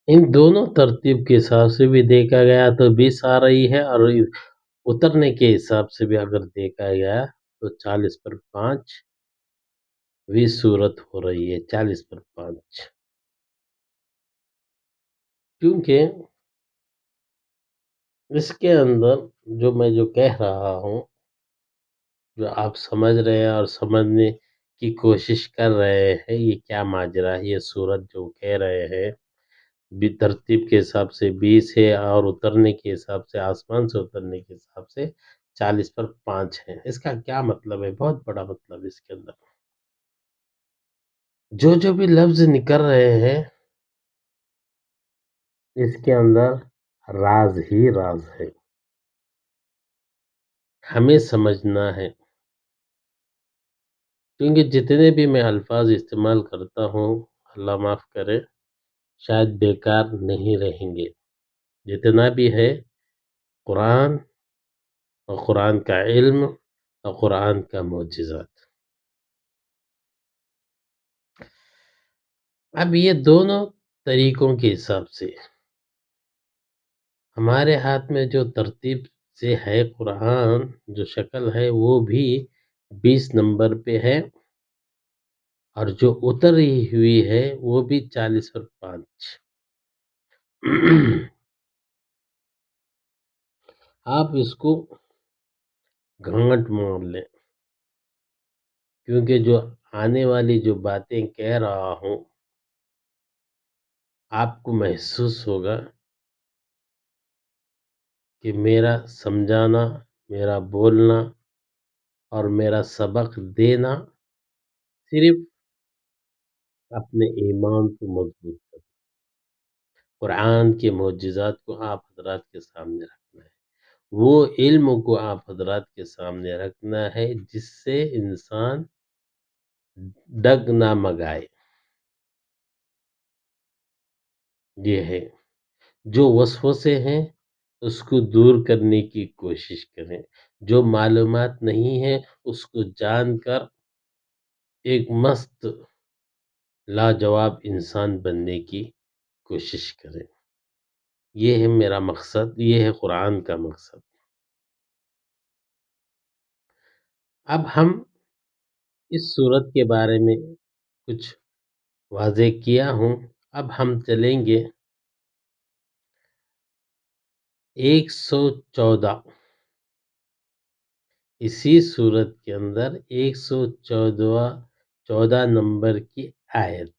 ان دونوں ترتیب کے حساب سے بھی دیکھا گیا تو 20 آ رہی ہے، اور اترنے کے حساب سے بھی اگر دیکھا گیا تو 40 پر 5 20 صورت ہو رہی ہے، 40 پر 5، کیونکہ اس کے اندر جو کہہ رہا ہوں، جو آپ سمجھ رہے ہیں اور سمجھنے کی کوشش کر رہے ہیں، یہ کیا ماجرا ہے، یہ صورت جو کہہ رہے ہیں بھی ترتیب کے حساب سے 20 ہے، اور اترنے کے حساب سے، آسمان سے اترنے کے حساب سے 40 پر 5 ہے، اس کا کیا مطلب ہے؟ بہت بڑا مطلب ہے اس کے اندر، جو بھی لفظ نکل رہے ہیں اس کے اندر راز ہی راز ہے، ہمیں سمجھنا ہے، کیونکہ جتنے بھی میں الفاظ استعمال کرتا ہوں، اللہ معاف کرے، شاید بیکار نہیں رہیں گے، جتنا بھی ہے قرآن اور قرآن کا علم اور قرآن کا معجزات۔ اب یہ دونوں طریقوں کے حساب سے ہمارے ہاتھ میں جو ترتیب سے ہے قرآن، جو شکل ہے وہ بھی 20 نمبر پہ ہے، اور جو اتری ہوئی ہے وہ بھی 40 پر 5۔ آپ اس کو گھانٹ مار لیں، کیونکہ جو آنے والی جو باتیں کہہ رہا ہوں آپ کو محسوس ہوگا کہ میرا سمجھانا، میرا بولنا اور میرا سبق دینا صرف اپنے ایمان کو مضبوط کرنا، قرآن کے معجزات کو آپ حضرات کے سامنے رکھنا ہے، وہ علم کو آپ حضرات کے سامنے رکھنا ہے جس سے انسان ڈگ نہ مگائے۔ یہ ہے جو وسوسے ہیں اس کو دور کرنے کی کوشش کریں، جو معلومات نہیں ہے اس کو جان کر ایک مست لاجواب انسان بننے کی کوشش کریں۔ یہ ہے میرا مقصد، یہ ہے قرآن کا مقصد۔ اب ہم اس صورت کے بارے میں کچھ واضح کیا ہوں، اب ہم چلیں گے 114، اسی صورت کے اندر 114 نمبر کی آیت،